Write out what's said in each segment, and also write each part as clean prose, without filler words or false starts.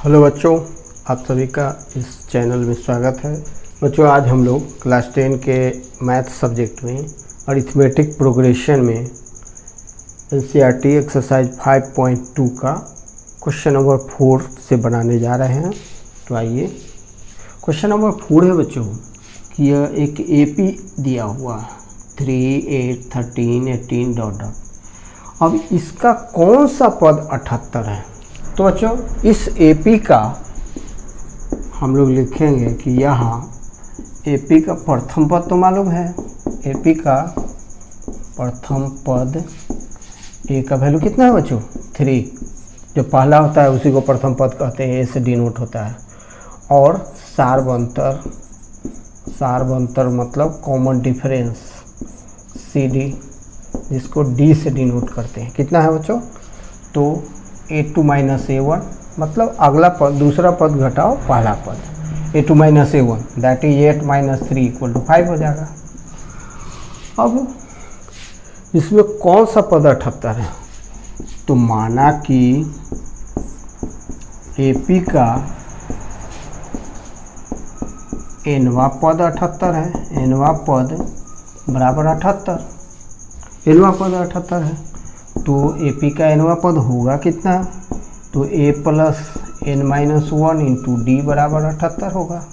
Hello बच्चों, आप सभी का इस चैनल में स्वागत है। बच्चों, आज हम लोग क्लास 10 के मैथ सब्जेक्ट में अरिथमेटिक प्रोग्रेशन में एनसीईआरटी एक्सरसाइज 5.2 का क्वेश्चन नंबर 4 से बनाने जा रहे हैं। तो आइए, क्वेश्चन नंबर 4 है बच्चों कि यह एक एपी दिया हुआ 3, 8, 13, 18 डॉट डॉट। अब इसका कौन सा पद 78 है? तो बच्चों, इस एपी का हम लोग लिखेंगे कि यहाँ एपी का प्रथम पद तो मालूम है। एपी का प्रथम पद ए का वैल्यू कितना है बच्चों? 3। जो पहला होता है उसी को प्रथम पद कहते हैं, ए से डिनोट होता है। और सार्वंतर मतलब कॉमन डिफरेंस CD, जिसको D से डिनोट करते हैं। कितना है बच्चों? तो A2 माइनस A1 मतलब अगला पद, दूसरा पद घटाओ पहला पद। A2 minus A1 that is 8 minus 3 equal to 5 हो जाएगा। अब इसमें कौन सा पद 78 है? तो माना कि AP का nवां पद 78 है। nवां पद बराबर 78, nवां पद 78 है। तो AP का nवां पद होगा कितना? तो A plus n minus 1 into D बराबर 78 होगा।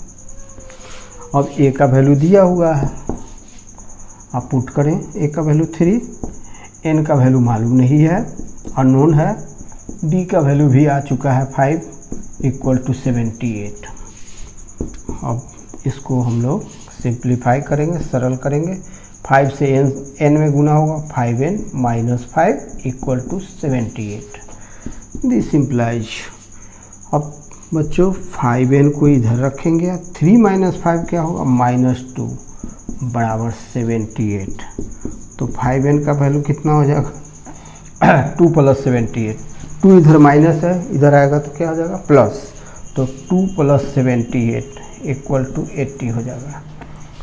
अब A का वैल्यू दिया हुआ है, आप पुट करें। A का वैल्यू 3, n का वैल्यू मालूम नहीं है, अननोन है। D का वैल्यू भी आ चुका है 5 इक्वल टू 78। अब इसको हम लोग सिंप्लीफाई करेंगे, सरल करेंगे। 5 से n में गुना होगा, 5n minus 5 equal to 78। This implies. अब बच्चों 5n को इधर रखेंगे, 3 माइनस 5 क्या होगा? -2 बराबर 78। तो 5n का वैल्यू कितना हो जाएगा? 2 प्लस 78। 2 इधर माइनस है, इधर आएगा तो क्या हो जाएगा? प्लस। तो 2 प्लस 78 इक्वल टू 80 हो जाएगा।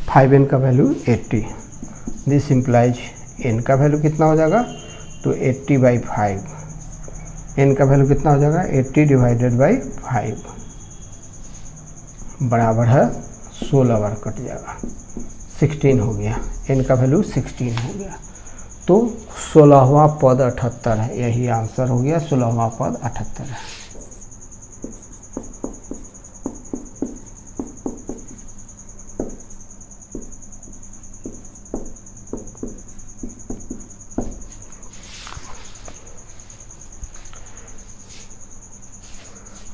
5n का वैल्यू 80। दिस इम्प्लाइज n का वैल्यू कितना हो जाएगा? तो 80/5। n का वैल्यू कितना हो जाएगा? 80 डिवाइडेड बाई 5 बराबर है 16 बार कट जाएगा, 16 हो गया। n का वैल्यू 16 हो गया। तो 16वां पद 78 है। यही आंसर हो गया, 16वां पद 78 है।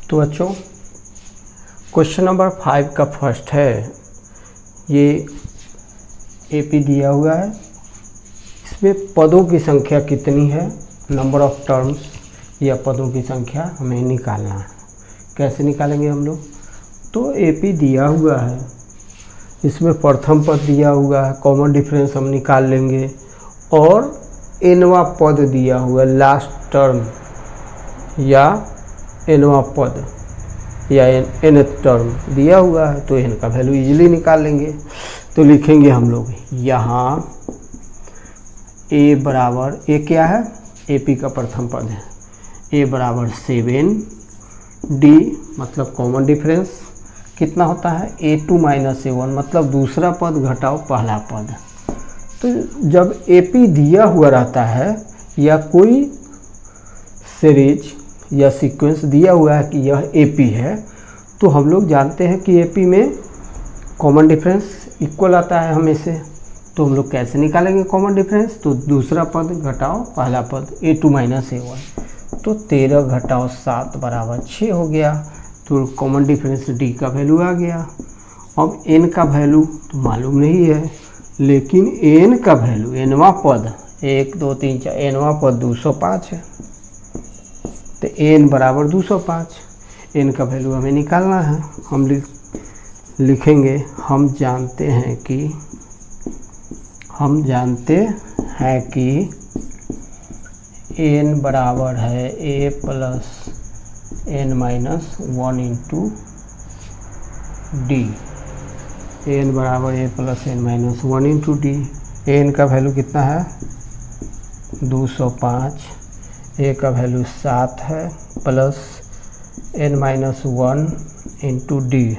तो बच्चों, क्वेश्चन नंबर 5 का फर्स्ट है। ये एपी दिया हुआ है, इसमें पदों की संख्या कितनी है, नंबर ऑफ टर्म्स या पदों की संख्या हमें निकालना है। कैसे निकालेंगे हम लोग? तो एपी दिया हुआ है, इसमें प्रथम पद दिया हुआ है, कॉमन डिफरेंस हम निकाल लेंगे। और nवां पद दिया हुआ है, लास्ट टर्म या nवां पद या nth टर्म दिया हुआ है, तो n का वैल्यू इजीली निकाल लेंगे। तो लिखेंगे हम लोग यहाँ a बराबर, a क्या है? AP का प्रथम पद है। a बराबर 7, D मतलब कॉमन डिफरेंस कितना होता है? A2 माइनस A1 मतलब दूसरा पद घटाओ पहला पद। तो जब AP दिया हुआ रहता है या कोई सीरीज या सीक्वेंस दिया हुआ है कि यह AP है, तो हम लोग जानते हैं कि AP में कॉमन डिफरेंस इक्वल आता है हमेशा। तो हम लोग कैसे निकालेंगे कॉमन डिफरेंस? तो दूसरा पद घटाओ पहला पद, A2 माइनस A1। तो 13 घटाओ 7 बराबर 6 हो गया। तो कॉमन डिफरेंस D का वैल्यू आ गया। अब n का वैल्यू तो मालूम नहीं है, लेकिन n का वैल्यू, nवां पद 1 2 3 4, nवां पद 205 है। तो n बराबर 205। n का वैल्यू हमें निकालना है। हम लिखेंगे, हम जानते हैं कि n बराबर है a plus n minus 1 into D। n बराबर a plus n minus 1 into D। n का वैल्यू कितना है? 205। ए का वैल्यू 7 है plus n minus 1 into D,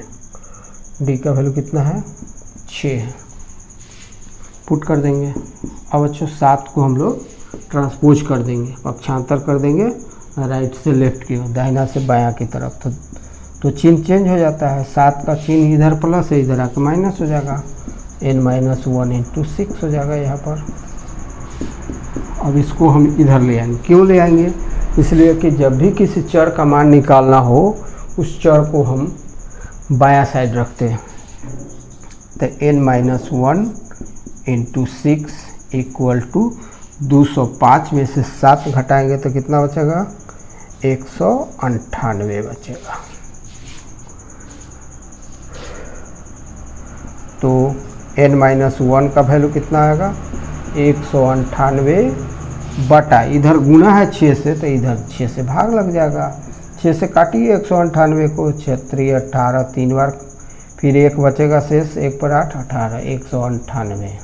D का वैल्यू कितना है 6, पुट कर देंगे। अब बच्चों 7 को हम लोग ट्रांसपोज कर देंगे, पक्षांतर कर देंगे राइट से लेफ्ट की ओर, दाहिना से बायां की तरफ, तो चिन्ह चेंज हो जाता है। 7 का चिन्ह इधर प्लस है, इधर आके माइनस हो जाएगा, n माइनस 1 इंटू 6 हो जाएगा यहाँ पर। अब इसको हम इधर ले आएंगे, क्यों ले आएंगे, इसलिए कि जब भी किसी चर का मान निकालना हो उस चर को हम बायां साइड रखते हैं। तो n minus 1 into 6 equal to 205 में से 7 घटाएंगे तो कितना बचेगा 198 बचेगा। तो n माइनस 1 का वैल्यू कितना आएगा 198 बटा, इधर गुना है 6 से तो इधर 6 से भाग लग जाएगा, 6 से काटिए 198 को, 6 3 18, 3 बार, फिर 1 बचेगा शेष, 1 पर 8 18, 198,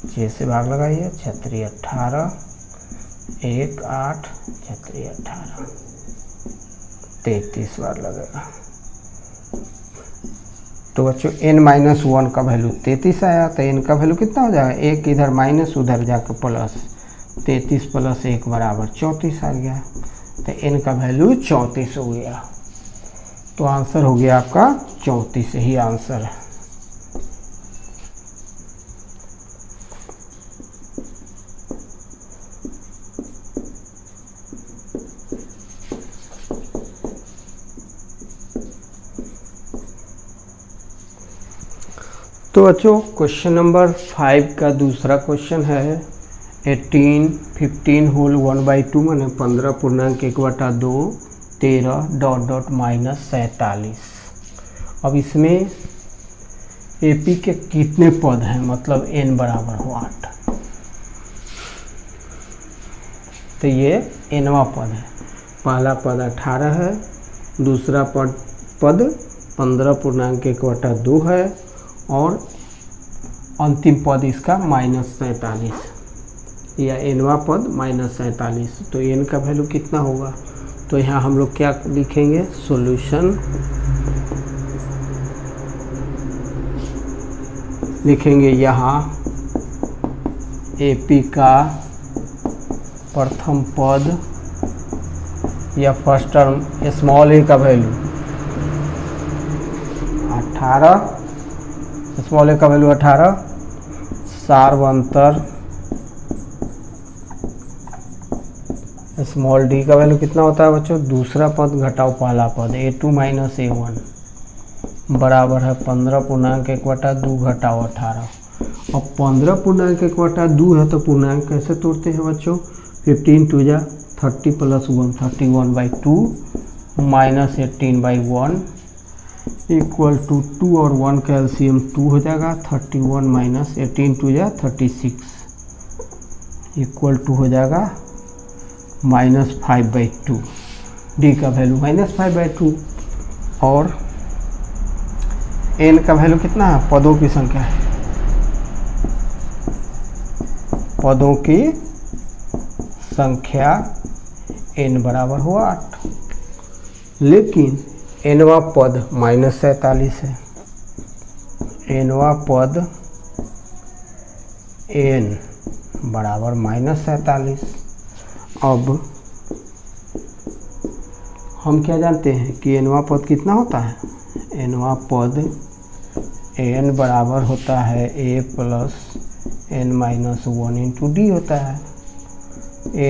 6 से भाग लगाइए, 6 3 18, 1 8, 6 3 18, 33 बार लगेगा। तो बच्चों n माइनस 1 का वैल्यू 33 आया, तो n का वैल्यू कितना हो जाएगा, एक इधर माइनस उधर जाकर प्लस, 33 प्लस 1 बराबर 34 आ गया, तो n का वैल्यू 34 हो गया। तो आंसर हो गया आपका 34 ही आंसर है। तो बच्चों क्वेश्चन नंबर 5 का दूसरा क्वेश्चन है 15 होल 1/2 माने 15 पूर्णांक 1/2 13 डॉट डॉट माइनस 47। अब इसमें एपी के कितने पद हैं, मतलब n बराबर हो 8, तो ये nवां पद है। पहला पद 18 है, दूसरा पद 15 पूर्णांक 1/2 है और अंतिम पद इसका -47 या nवां पद -47। तो n का वैल्यू कितना होगा, तो यहाँ हम लोग क्या लिखेंगे, सॉल्यूशन लिखेंगे। यहाँ AP का प्रथम पद या फर्स्ट टर्म स्मॉल a का वैल्यू 18, स्मॉल a का वैल्यू 18, सार्वंतर स्मॉल d का वैल्यू कितना होता है बच्चों, दूसरा पद घटाओ पहला पद, a2 माइनस a1 बराबर है 15 पूर्णांक 1/2 घटाओ 18। अब 15 पूर्णांक 1/2 है तो पूर्णांक कैसे तोड़ते हैं बच्चों, 15 2 जा 30 प्लस 1 31/2 माइनस 18/1 इक्वल टू 2 और 1 का एलसीएम 2 हो जाएगा, 31 माइनस 18 2 जा 36 इक्वल टू हो जाएगा -5/2। डी का वैल्यू -5/2 और n का वैल्यू कितना है, पदों की संख्या है, पदों की संख्या n बराबर हुआ 8, लेकिन nवां पद -47 है, nवां पद n बराबर -47। अब हम क्या जानते हैं कि nवां पद कितना होता है, nवां पद n बराबर होता है a plus n minus 1 into D होता है।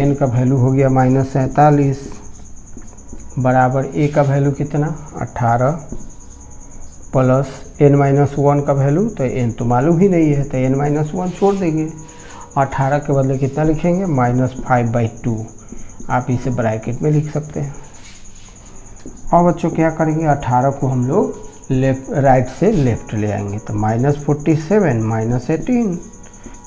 n का वैल्यू हो गया -47 बराबर a का वैल्यू कितना 18 प्लस n माइनस 1 का वैल्यू, तो n तो मालूम ही नहीं है तो n माइनस 1 छोड़ देंगे, 18 के बदले कितना लिखेंगे -5/2, आप इसे ब्रैकेट में लिख सकते हैं। और बच्चों क्या करेंगे, 18 को हम लोग राइट से लेफ्ट ले आएंगे, तो -47 -18,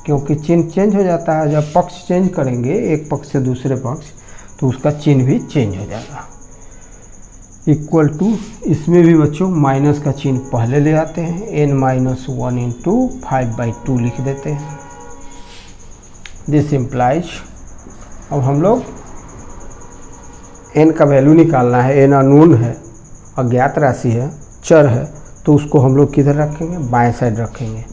क्योंकि चिन्ह चेंज हो जाता है, जब पक्ष चेंज करेंगे एक पक्ष से दूसरे पक्ष तो उसका चिन्ह भी चेंज हो जाएगा। इक्वल टू, इसमें भी बच्चों माइनस का चिन्ह पहले ले आते हैं, n माइनस 1 इंटू 5/2 लिख देते हैं। दिस इम्प्लाइज, अब हम लोग एन का वैल्यू निकालना है, एन अननोन है, अज्ञात राशि है, चर है, तो उसको हम लोग किधर रखेंगे, बाएं साइड रखेंगे।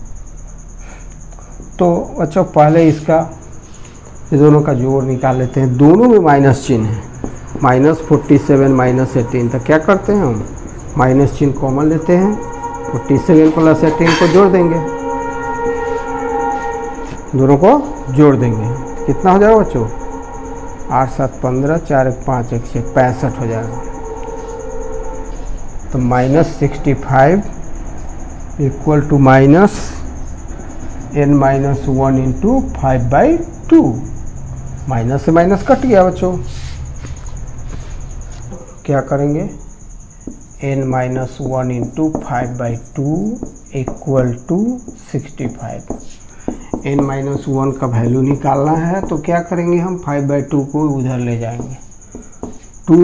तो बच्चों पहले इसका ये दोनों का जोड़ निकाल लेते हैं। दोनों में माइनस चिन्ह है, -47 -18, तो क्या करते हैं हम माइनस चिन्ह कॉमन लेते हैं, 47 + 18 को जोड़ देंगे, दोनों को जोड़ देंगे, कितना हो जाएगा बच्चों, 8 7 15, 4 1 5 1 6 65 हो जाएगा। तो -65 = -n - 1 × 5/2, माइनस से माइनस कट गया बच्चों। क्या करेंगे, n - 1 × 5/2 = 65। n - 1 का वैल्यू निकालना है, तो क्या करेंगे हम 5/2 को उधर ले जाएंगे, 2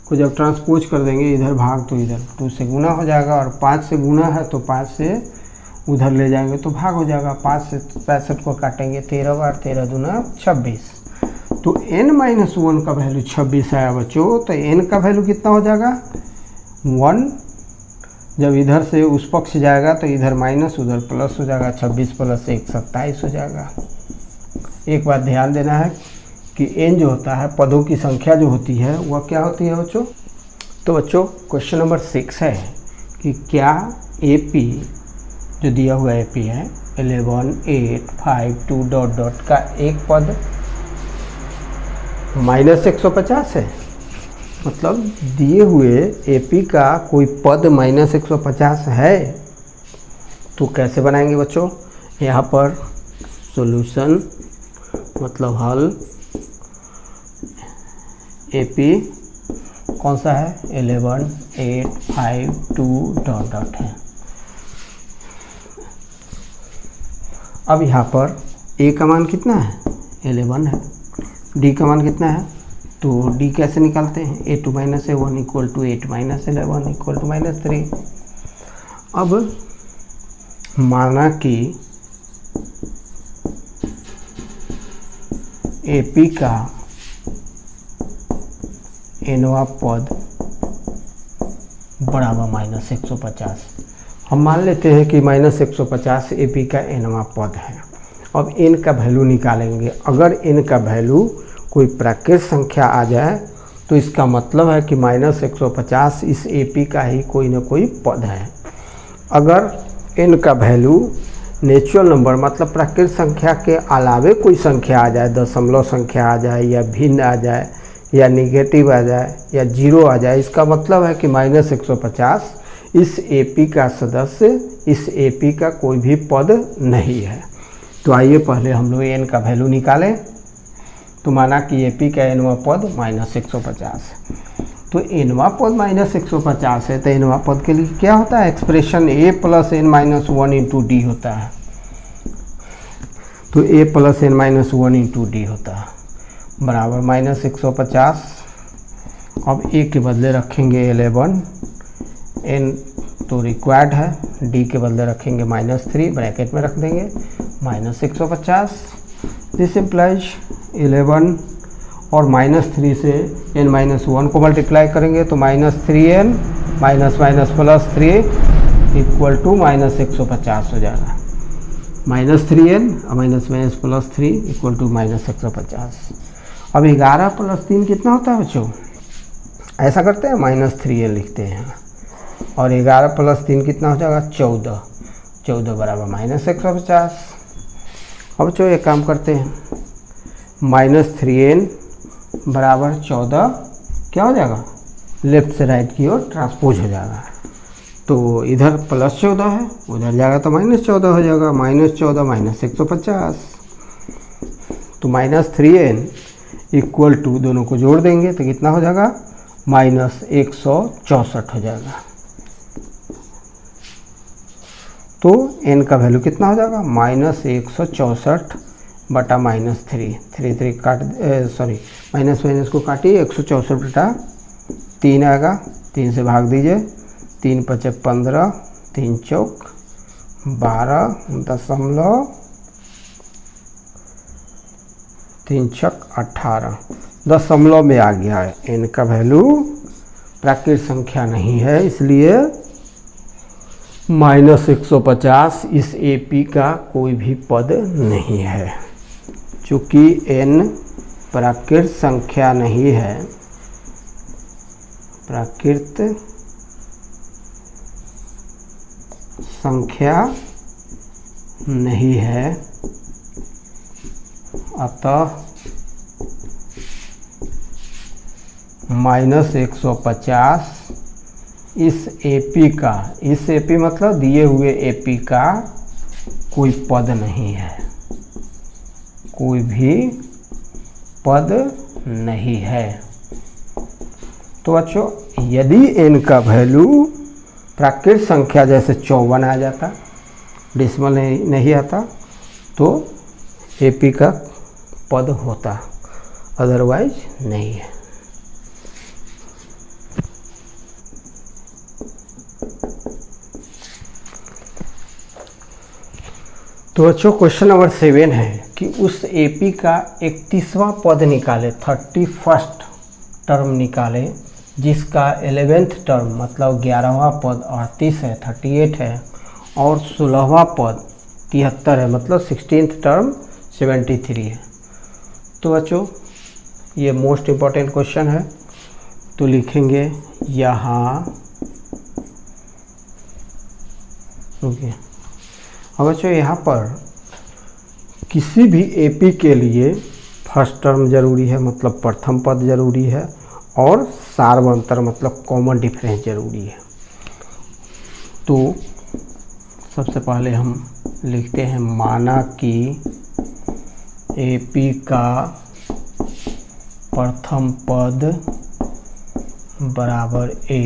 को जब ट्रांसपोज कर देंगे इधर भाग तो इधर 2 से गुना हो जाएगा, और 5 से गुना है तो 5 से उधर ले जाएंगे तो भाग हो जाएगा। 5 से 65 को काटेंगे, 13 बार 13 दूना 26, तो n - 1 का वैल्यू 26 आया बच्चों। तो n का वैल्यू कितना हो जाएगा, 1, जब इधर से उस पक्ष जाएगा तो इधर माइनस उधर प्लस हो जाएगा, 26 + 1 27 हो जाएगा। एक बात ध्यान देना है कि n जो होता है, पदों की संख्या जो होती है वह क्या होती है बच्चों। तो बच्चों क्वेश्चन नंबर 6 है कि क्या AP जो दिया हुआ AP है 11 8 5 2 ... का एक पद -150 है, मतलब दिए हुए AP का कोई पद -150 है, तो कैसे बनाएंगे बच्चों। यहाँ पर सॉल्यूशन मतलब हल, AP कौन सा है, 11 8 5 2 ... है। अब यहाँ पर A का मान कितना है, 11 है, D का मान कितना है, तो D कैसे निकालते हैं, A2 - A1 = 8 - 11 = -3। अब माना कि AP का nवां पद बराबर -150, हम मान लेते हैं कि -150 AP का nवां पद है। अब n का वैल्यू निकालेंगे, अगर n का वैल्यू कोई प्राकृत संख्या आ जाए तो इसका मतलब है कि -150 इस AP का ही कोई ना कोई पद है। अगर n का वैल्यू नेचुरल नंबर मतलब प्राकृत संख्या के अलावे कोई संख्या आ जाए, दशमलव संख्या आ जाए, या भिन्न आ जाए, या निगेटिव आ जाए, या 0 आ जाए, इसका मतलब है कि -150 इस AP का सदस्य, इस AP का कोई भी पद नहीं है। तो आइए पहले हम लोग n का वैल्यू निकालें। तो माना कि AP का nवां पद -150, तो nवां पद -150 है, तो nवां पद के लिए क्या होता है, एक्सप्रेशन A + n - 1 × D होता है। तो A + n - 1 × D होता है बराबर -150। अब A के बदले रखेंगे 11, n तो रिक्वायर्ड है, D के बदले रखेंगे -3, ब्रैकेट में रख देंगे -150। दिस इम्प्लाइज 11 और -3 से n - 1 को मल्टीप्लाई करेंगे तो -3n - +3 = -150 हो जाएगा। -3n - +3 = -150। अब 11 + 3 कितना होता है बच्चों, ऐसा करते हैं -3n लिखते हैं, और 11 + 3 कितना हो जाएगा, 14, 14 बराबर -150। अब बच्चों एक काम करते हैं, -3n बराबर 14 क्या हो जाएगा, लेफ्ट से राइट की ओर ट्रांसपोज हो जाएगा। तो इधर +14 है, उधर जाएगा तो -14 हो जाएगा, -14 - 150। तो -3n = दोनों को जोड़ देंगे तो कितना हो जाएगा, -164 हो जाएगा। तो n का वैल्यू कितना हो जाएगा, -164 बटा -3, 3 काट सॉरी माइनस को काटिए, 164 बटा 3 आएगा, 3 से भाग दीजिए, 3 × 5 = 15, 3 × 4 = 12, 3 × 6 = 18, दशमलव में आ गया है, n का वैल्यू प्राकृत संख्या नहीं है, इसलिए -150 इस AP का कोई भी पद नहीं है। चूँकि n प्राकृत संख्या नहीं है, प्राकृत संख्या नहीं है, अतः -150 इस AP का, इस AP मतलब दिए हुए AP का कोई पद नहीं है, कोई भी पद नहीं है। तो बच्चों यदि n का वैल्यू प्राकृत संख्या जैसे 54 आ जाता, डेसिमल नहीं आता, तो AP का पद होता, अदरवाइज नहीं है। तो बच्चों क्वेश्चन नंबर 7 है कि उस AP का 31वां पद निकाले, 31st टर्म निकाले, जिसका 11th टर्म मतलब 11वां पद 38 है, 38 है, और 16वां पद 73 है, मतलब 16th टर्म 73 है। तो बच्चों ये मोस्ट इम्पॉर्टेंट क्वेश्चन है, तो लिखेंगे यहाँ, ओके। अब बच्चों यहाँ पर किसी भी AP के लिए फर्स्ट टर्म जरूरी है, मतलब प्रथम पद जरूरी है, और सार्वंतर मतलब कॉमन डिफरेंस जरूरी है। तो सबसे पहले हम लिखते हैं, माना कि AP का प्रथम पद बराबर A,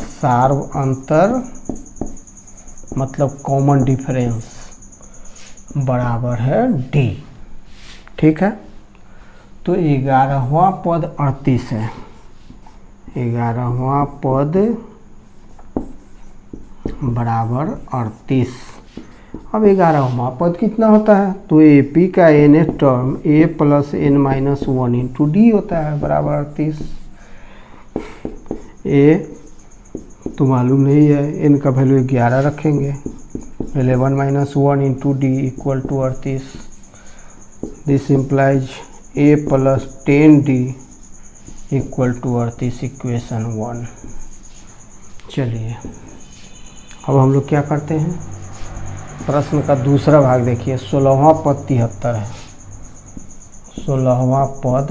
सार्वंतर मतलब कॉमन डिफरेंस बराबर है D। ठीक है, तो 11वां पद 38 है, 11वां पद बराबर 38। अब 11वां पद कितना होता है, तो AP का nth term A + n-1 × D होता है, बराबर 38। A तो मालूम नहीं है, n का वैल्यू 11 रखेंगे, 11 - 1 × D = 38। This implies A + 10D = 38, equation 1। चलिए अब हम लोग क्या करते हैं, प्रश्न का दूसरा भाग देखिए। 16वां पद 73 है, 16वां पद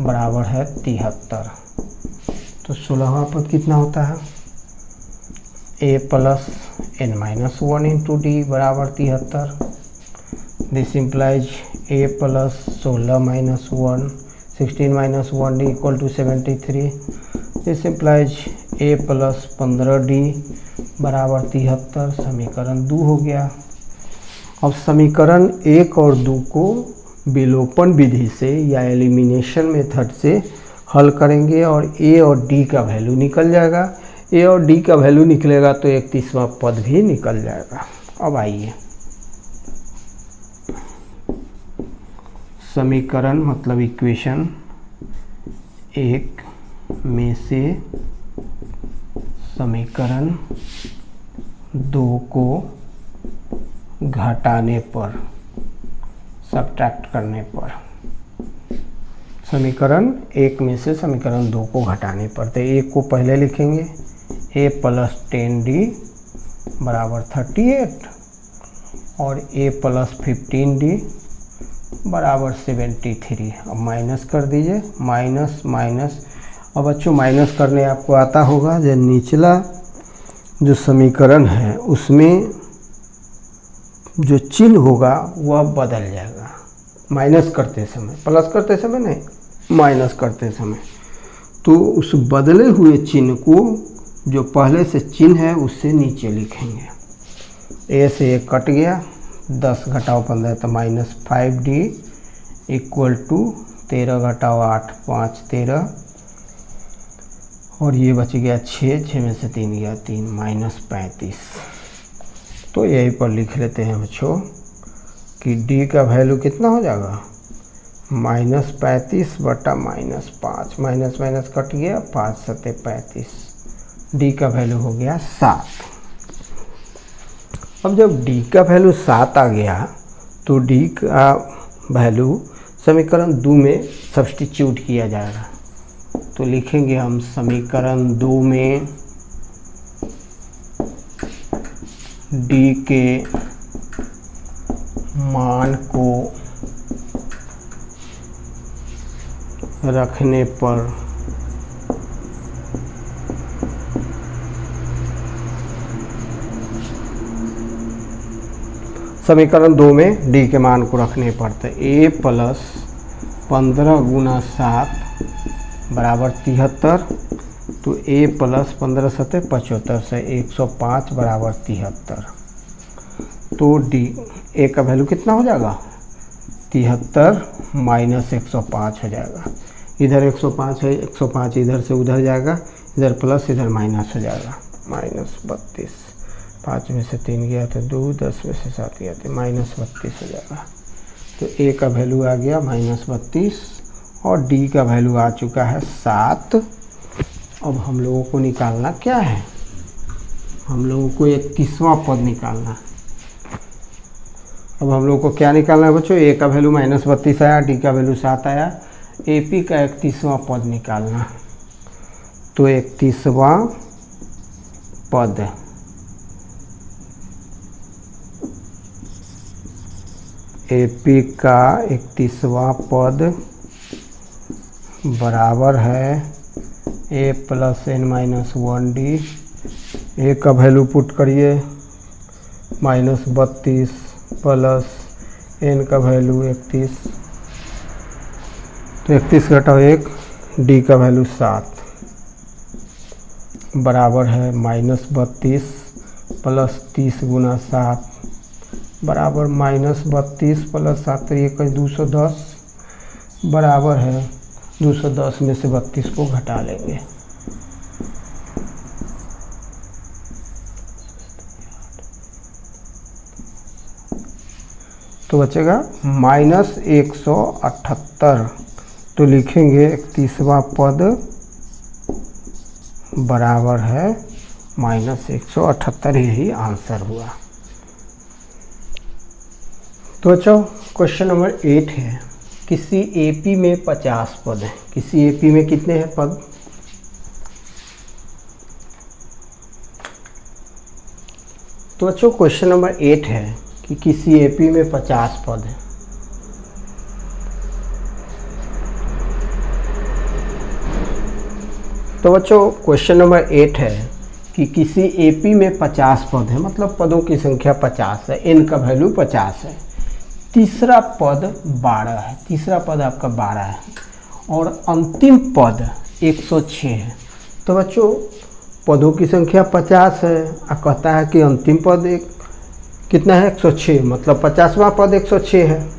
बराबर है 73। तो 16वां पद कितना होता है, A + n-1 × D बराबर 73। This implies A + 16 - 1 D = 73। This implies A + 15D बराबर 73। समीकरण 2 हो गया। अब समीकरण 1 और 2 को विलोपन विधि से या एलिमिनेशन मेथड से हल करेंगे और A और D का वैल्यू निकल जाएगा। A और D का वैल्यू निकलेगा तो 31वां पद भी निकल जाएगा। अब आइए, समीकरण मतलब इक्वेशन 1 में से समीकरण 2 को घटाने पर, सब्ट्रैक्ट करने पर, समीकरण 1 में से समीकरण 2 को घटाने पर, तो 1 को पहले लिखेंगे, A + 10D बराबर 38 और A + 15D बराबर 73। अब माइनस कर दीजिए, माइनस माइनस। अब बच्चों माइनस करने आपको आता होगा, जो निचला जो समीकरण है उसमें जो चिन्ह होगा वह बदल जाएगा माइनस करते समय, प्लस करते समय नहीं, माइनस करते समय। तो उस बदले हुए चिन्ह को, जो पहले से चिन्ह है उससे नीचे लिखेंगे। A से 1 कट गया, 10 घटाओ 15 तो -5D = 13 घटाओ 8 5 13, और ये बच गया 6, 6 में से 3 गया 3, -35। तो यहीं पर लिख लेते हैं बच्चों कि D का वैल्यू कितना हो जाएगा, -35 बटा -5, माइनस माइनस कट गया, 5 सत्ते 35, डी का वैल्यू हो गया 7। अब जब डी का वैल्यू 7 आ गया तो डी का वैल्यू समीकरण 2 में सब्स्टिट्यूट किया जाएगा। तो लिखेंगे हम समीकरण 2 में डी के मान को रखने पर समीकरण 2 में डी के मान को रखने पर तो a प्लस 15 गुना 7 बराबर 73, तो a प्लस 15 सत्ते 75 से 105 बराबर 73। तो डी ए का वैल्यू कितना हो जाएगा, 73 माइनस 105 हो जाएगा। इधर 105 है, 105 इधर से उधर जाएगा, इधर प्लस इधर माइनस हो जाएगा, -32। 5 में से 3 गया तो 2, 10 में से 7 गया तो -32 हो जाएगा। तो ए का वैल्यू आ गया -32 और डी का वैल्यू आ चुका है 7। अब हम लोगों को निकालना क्या है, हम लोगों को 31वां पद निकालना है। अब हम लोगों को क्या निकालना है बच्चों, ए का वैल्यू -32 आया, डी का वैल्यू 7 आया, एपी का 31वां पद निकालना। तो 31वां पद एपी का 31वां पद बराबर है ए प्लस n माइनस 1d। ए का वैल्यू पुट करिए -32 प्लस n का वैल्यू 31, तो 31 घटाओ 1, डी का वैल्यू 7 बराबर है -32 प्लस 30 गुना 7 बराबर -32 प्लस 7 × 210 बराबर है 210 में से 32 को घटा लेंगे। तो बचेगा -178। तो लिखेंगे 31वां पद बराबर है -178, यही आंसर हुआ। तो बच्चों क्वेश्चन नंबर 8 है, किसी एपी में 50 पद हैं। किसी एपी में कितने हैं पद, तो बच्चों क्वेश्चन नंबर 8 है कि किसी एपी में 50 पद हैं। तो बच्चों क्वेश्चन नंबर 8 है कि किसी एपी में 50 पद है, मतलब पदों की संख्या 50 है, n का वैल्यू 50 है। तीसरा पद 12 है, तीसरा पद आपका 12 है और अंतिम पद 106 है। तो बच्चों पदों की संख्या 50 है और कहता है कि अंतिम पद कितना है, 106, मतलब 50वां पद 106 है।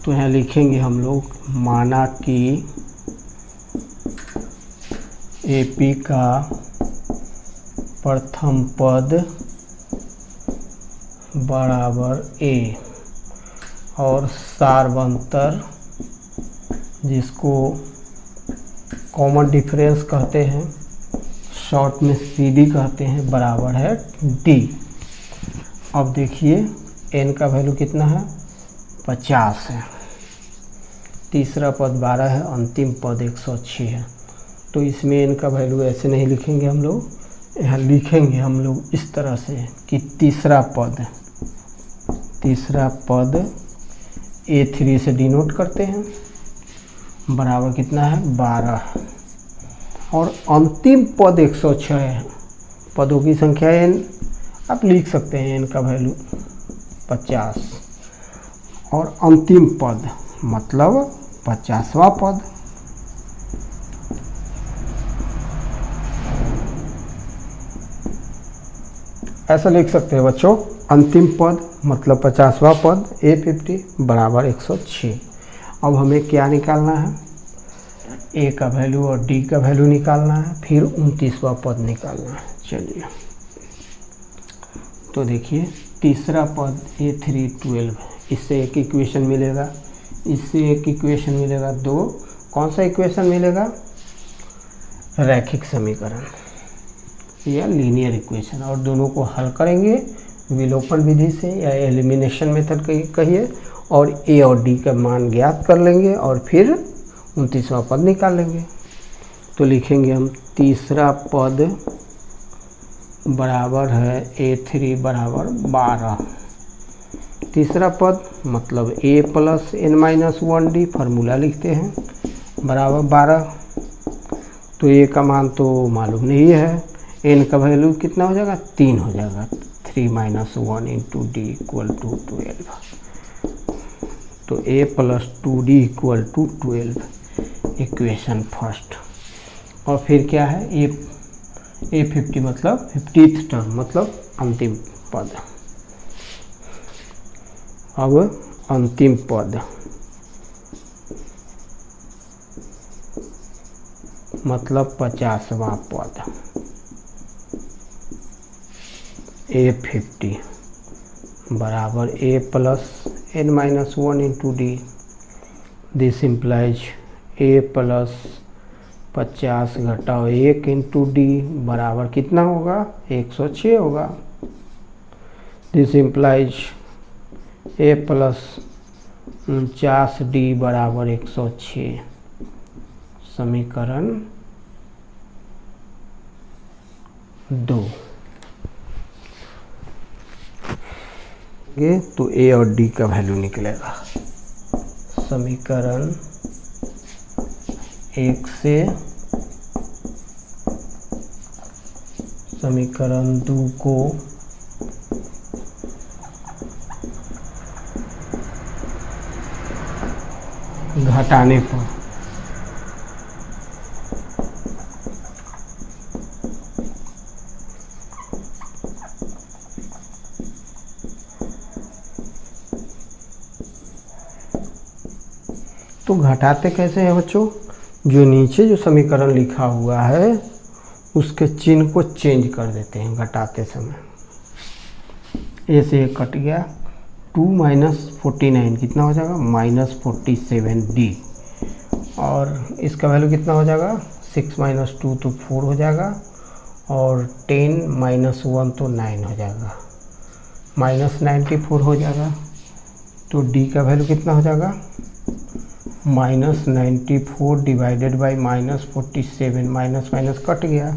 तो यहाँ लिखेंगे हम लोग, माना कि एपी का प्रथम पद बराबर ए और सार्वंतर, जिसको कॉमन डिफरेंस कहते हैं, शॉर्ट में CD कहते हैं, बराबर है D। अब देखिए n का वैल्यू कितना है, 50 है, तीसरा पद 12 है, अंतिम पद 106 है। तो इसमें n का वैल्यू ऐसे नहीं लिखेंगे हम लोग, यहाँ लिखेंगे हम लोग इस तरह से कि तीसरा पद A3 से डिनोट करते हैं, बराबर कितना है 12 और अंतिम पद 106 है। पदों की संख्या n आप लिख सकते हैं, n का वैल्यू 50 और अंतिम पद मतलब 50वां पद। ऐसा लिख सकते हैं बच्चों, अंतिम पद मतलब 50वां पद A50 बराबर 106। अब हमें क्या निकालना है, ए का वैल्यू और डी का वैल्यू निकालना है, फिर 29वां पद निकालना है। चलिए तो देखिए तीसरा पद A3 12, इससे एक इक्वेशन मिलेगा, इससे एक इक्वेशन मिलेगा 2। कौन सा इक्वेशन मिलेगा? रैखिक समीकरण या लीनियर इक्वेशन। और दोनों को हल करेंगे विलोपन विधि से या एलिमिनेशन मेथड कहिए, और ए और डी का मान ज्ञात कर लेंगे और फिर 29वां पद निकाल लेंगे। तो लिखेंगे हम तीसरा पद बराबर है A3 बराबर 12। तीसरा पद मतलब a प्लस n-1d, फार्मूला लिखते हैं, बराबर 12। तो a का मान तो मालूम नहीं है, n का वैल्यू कितना हो जाएगा? 3 हो जाएगा। 3 - 1 इंटू डी इक्वल टू 12। तो a plus 2d equal to 12 equation first. और फिर क्या है? A50 मतलब 50th टर्म मतलब अंतिम पद। अब अंतिम पद मतलब 50वां पद A50 बराबर a plus n-1 into D. This implies a plus 50 घटाओ 1 इंटू डी बराबर कितना होगा? 106 होगा। This implies a plus 49d बराबर 106। समीकरण 2 तो a और d का वैल्यू निकलेगा। समीकरण 1 से समीकरण 2 को घटाने पर तो घटाते कैसे हैं बच्चों? जो नीचे जो समीकरण लिखा हुआ है उसके चिन्ह को चेंज कर देते हैं घटाते समय। ए से एक कट गया, 2 - 49 कितना हो जाएगा? -47d। और इसका वैल्यू कितना हो जाएगा? 6 - 2 तो 4 हो जाएगा, और 10 - 1 तो 9 हो जाएगा, -94 हो जाएगा। तो d का वैल्यू कितना हो जाएगा? -94 divided by -47, minus minus cut गया।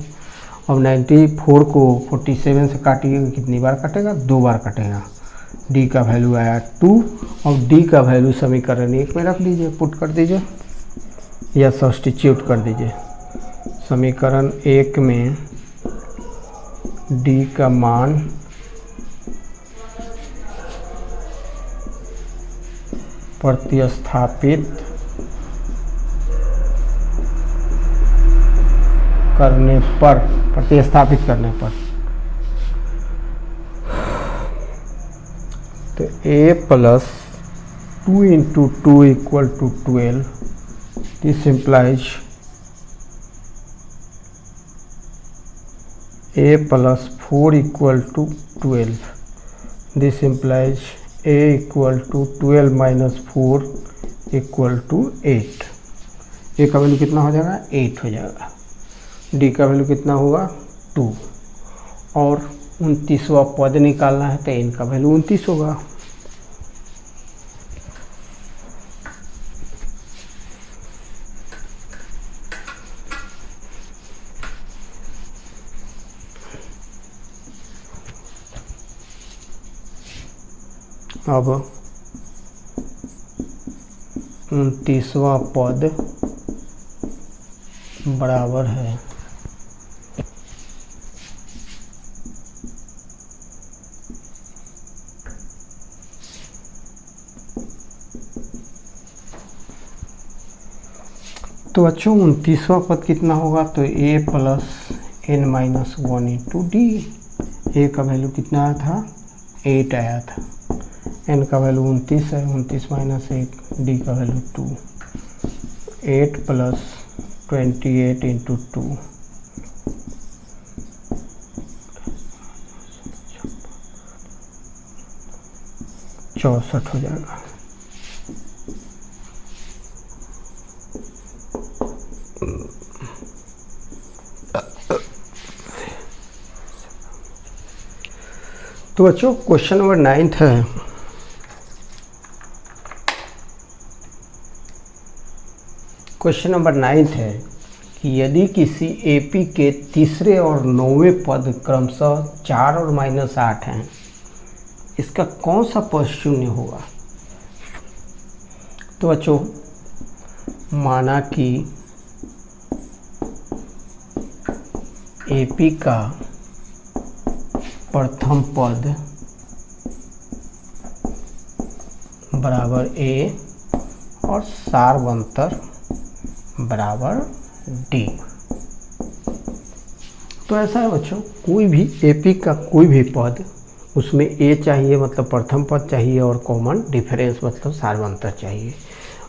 अब 94 को 47 से काटिएगा, कितनी बार कटेगा? 2 बार कटेगा। d का वैल्यू आया 2, और d का वैल्यू समीकरण 1 में रख दीजिए, पुट कर दीजिए या सब्स्टिट्यूट कर दीजिए। समीकरण 1 में d का मान प्रतिस्थापित करने पर तो a plus 2 into 2 equal to 12। This implies a plus 4 equal to 12। This implies a equal to 12 minus 4 equal to 8। a का वैल्यू कितना हो जाएगा? 8 हो जाएगा। d का वैल्यू कितना होगा? 2। और 29वां पद निकालना है तो n का वैल्यू 29 होगा। अब 29वां पद बराबर है तो बच्चों 29वां पद कितना होगा? तो a प्लस n-1 इंटू डी। ए का वैल्यू कितना आया था? 8 आया था। n का वैल्यू 29 है, 29 माइनस 1, d का वैल्यू 2। 8 प्लस 28 इंटू 2 64 हो जाएगा। तो बच्चों क्वेश्चन नंबर 9 है। क्वेश्चन नंबर 9 है कि यदि किसी एपी के तीसरे और 9वें पद क्रमशः 4 और -8 हैं, इसका कौन सा पद शून्य होगा। तो बच्चों माना कि एपी का प्रथम पद बराबर ए और सार्वंतर बराबर डी। तो ऐसा है बच्चों, कोई भी एपी का कोई भी पद, उसमें ए चाहिए मतलब प्रथम पद चाहिए, और कॉमन डिफरेंस मतलब सार्वंतर चाहिए,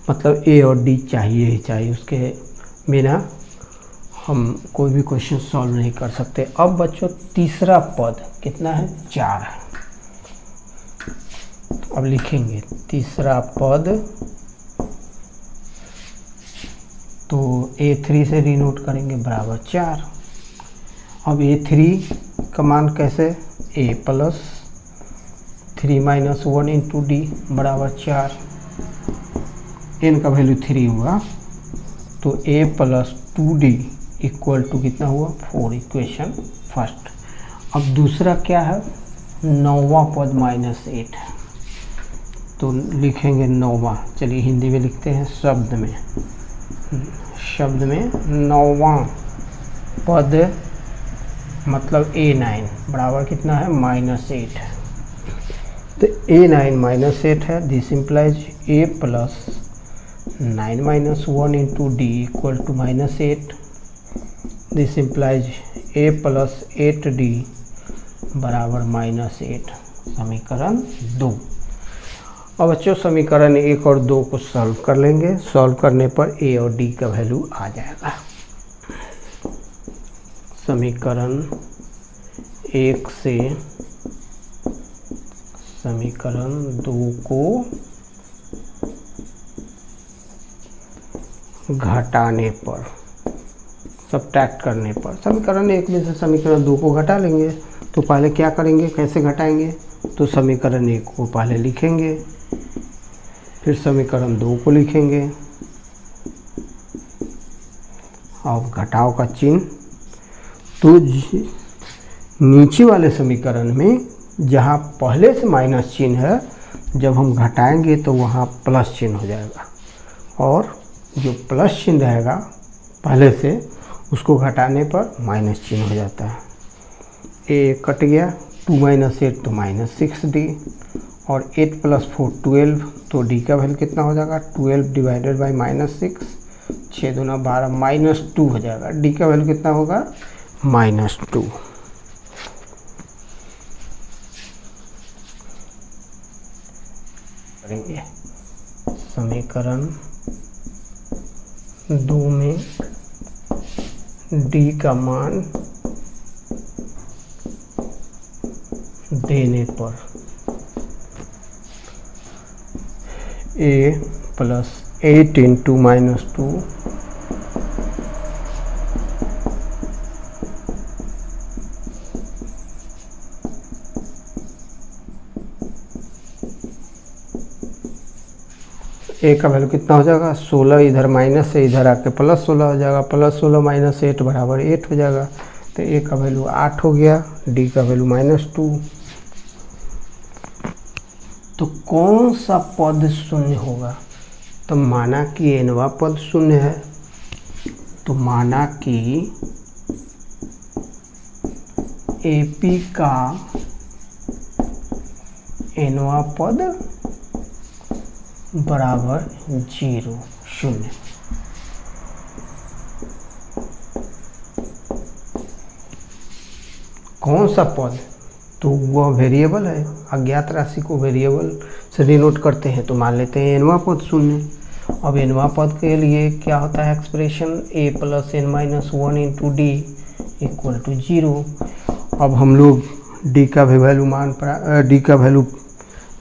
मतलब ए और डी चाहिए ही चाहिए। उसके बिना हम कोई भी क्वेश्चन सॉल्व नहीं कर सकते। अब बच्चों तीसरा पद कितना है, 4 है। अब लिखेंगे तीसरा पद, तो A3 से डिनोट करेंगे बराबर 4। अब A3 का मान कैसे, A प्लस 3 - 1 इंटू डी बराबर 4। n का वैल्यू 3 हुआ, तो A plus 2D equal to कितना हुआ, 4। Equation first. अब दूसरा क्या है, 9वां पद -8, तो लिखेंगे 9वां। चलिए हिंदी में लिखते हैं, शब्द में 9वां पद मतलब A9 बराबर कितना है, -8। तो A9 -8 है, this implies A plus 9 - 1 into D equal to -8। This implies A plus 8D बराबर -8। समीकरण 2। अब बच्चों समीकरण 1 और 2 को सॉल्व कर लेंगे। सॉल्व करने पर A और D का वैल्यू आ जाएगा। समीकरण 1 से समीकरण 2 को घटाने पर, सब्ट्रैक्ट करने पर, समीकरण 1 में से समीकरण 2 को घटा लेंगे। तो पहले क्या करेंगे, कैसे घटाएंगे, तो समीकरण 1 को पहले लिखेंगे, फिर समीकरण 2 को लिखेंगे, और घटाव का चिन्ह। तो नीचे वाले समीकरण में जहाँ पहले से माइनस चिन्ह है, जब हम घटाएंगे तो वहाँ प्लस चिन्ह हो जाएगा, और जो प्लस चिन्ह रहेगा पहले से, उसको घटाने पर माइनस चिन्ह हो जाता है। ए कट गया, 2 - 8 तो -6D, और 8 + 4 12, तो डी का वैल्यू कितना हो जाएगा, 12 डिवाइडेड बाई -6, 6 दूना 12, -2 हो जाएगा। डी का वैल्यू कितना होगा, -2। करेंगे समीकरण 2 में डी का मान देने पर A प्लस 8 इंटू -2 ए का वैल्यू कितना हो जाएगा, 16, इधर माइनस से इधर आके +16 हो जाएगा, +16 - 8 बराबर 8 हो जाएगा। तो ए का वैल्यू 8 हो गया, डी का वैल्यू -2। तो कौन सा पद शून्य होगा, तो माना कि nवां पद शून्य है, तो माना कि एपी का nवां पद बराबर 0 0। कौन सा पद, तो वह वेरिएबल है, अज्ञात राशि को वेरिएबल से डिनोट करते हैं, तो मान लेते हैं nवां पद शून्य। अब nवां पद के लिए क्या होता है expression, a plus n - 1 into D equal to 0। अब हम लोग डी का भी वैल्यू डी का वैल्यू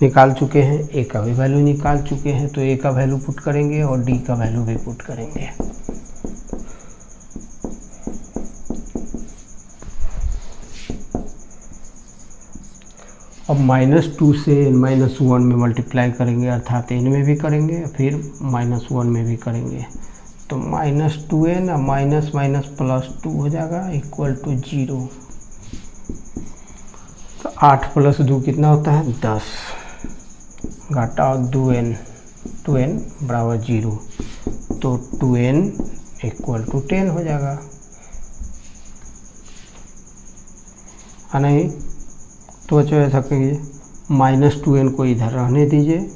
निकाल चुके हैं, ए का भी वैल्यू निकाल चुके हैं, तो ए का वैल्यू पुट करेंगे और डी का वैल्यू भी पुट करेंगे। अब -2 से -1 में मल्टीप्लाई करेंगे, अर्थात n में भी करेंगे फिर -1 में भी करेंगे, तो -2n माइनस माइनस +2 हो जाएगा इक्वल टू 0। तो 8 + 2 कितना होता है 10, घटाओ 2n, 2n बराबर 0, तो 2n इक्वल टू 10 हो जाएगा, है नहीं। तो बच्चों ऐसा करिए, -2n को इधर रहने दीजिए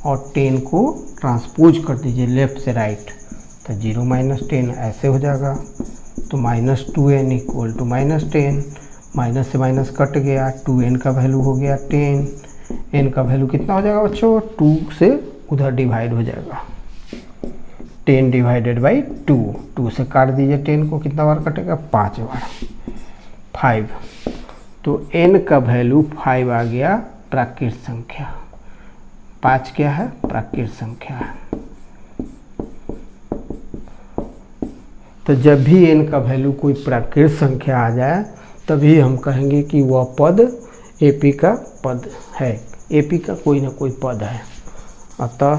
और 10 को ट्रांसपोज कर दीजिए लेफ़्ट से राइट, तो 0 - 10 ऐसे हो जाएगा। तो -2n इक्वल टू -10, माइनस से माइनस कट गया, 2n का वैल्यू हो गया 10, n का वैल्यू कितना हो जाएगा बच्चों 2 से उधर डिवाइड हो जाएगा, 10 डिवाइडेड बाई 2, 2 से काट दीजिए 10 को, कितना बार कटेगा 5 बार, 5। तो n का वैल्यू 5 आ गया, प्राकृत संख्या 5 क्या है प्राकृत संख्या है। तो जब भी n का वैल्यू कोई प्राकृत संख्या आ जाए तभी हम कहेंगे कि वह पद AP का पद है, AP का कोई ना कोई पद है। अतः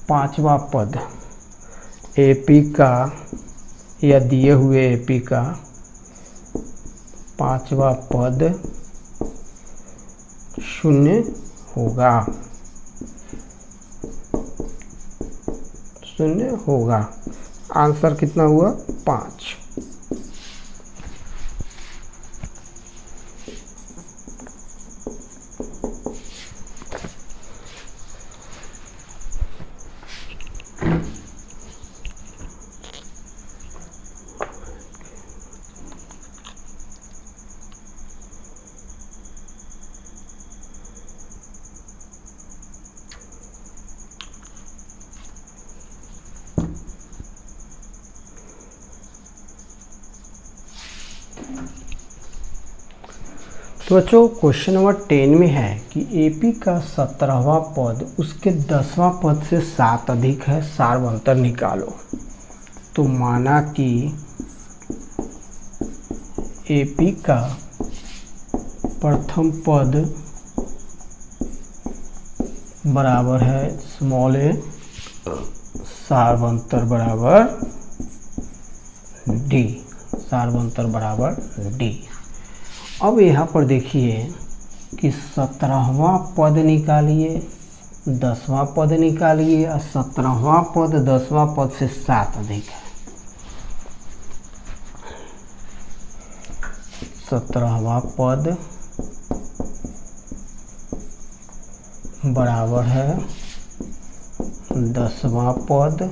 पांचवा पद AP का या दिए हुए AP का पांचवा पद शून्य होगा, शून्य होगा। आंसर कितना हुआ 5। तो बच्चों क्वेश्चन नंबर 10 में है कि AP का 17वां पद उसके 10वां पद से 7 अधिक है, सार्वंतर निकालो। तो माना कि AP का प्रथम पद बराबर है स्मॉल a, सार्वंतर बराबर D, सार्वंतर बराबर D। अब यहाँ पर देखिए कि 17वां पद निकालिए, 10वां पद निकालिए और 17वां पद 10वां पद से 7 अधिक है। 17वां पद बराबर है 10वां पद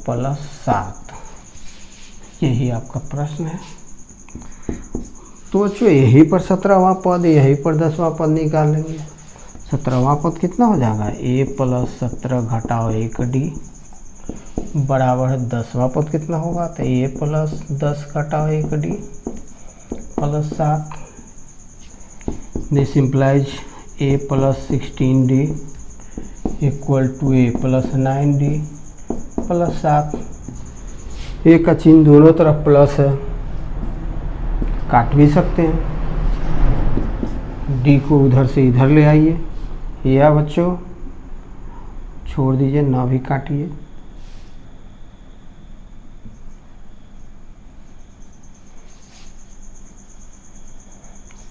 प्लस 7, यही आपका प्रश्न है। तो बच्चों यहीं पर 17वां पद, यहीं पर 10वां पद निकाल लेंगे। 17वां पद कितना हो जाएगा a + 17 घटाओ 1d बराबर है 10वां पद कितना होगा, तो a + 10 घटाओ 1d plus 7। This implies a + 16d equal to a + 9d plus 7। a का चिन्ह दोनों तरफ प्लस है, काट भी सकते हैं, D को उधर से इधर ले आइए, या बच्चों छोड़ दीजिए ना भी काटिए।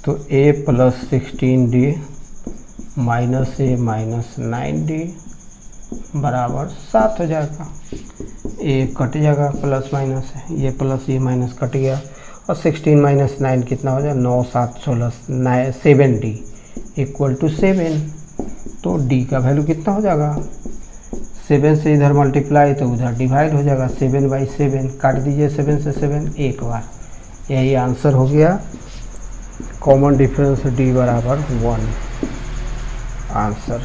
तो a + 16d minus a minus 9d बराबर 7 हो जाएगा। a कट जाएगा, प्लस माइनस है, ये प्लस ये माइनस कट गया, और 16 - 9 कितना हो जाएगा 9 7 16 7d इक्वल टू 7। तो d का वैल्यू कितना हो जाएगा, 7 से इधर मल्टीप्लाई तो उधर डिवाइड हो जाएगा, 7/7 काट दीजिए, 7 से 7 एक बार, यही आंसर हो गया। कॉमन डिफरेंस d बराबर 1 आंसर।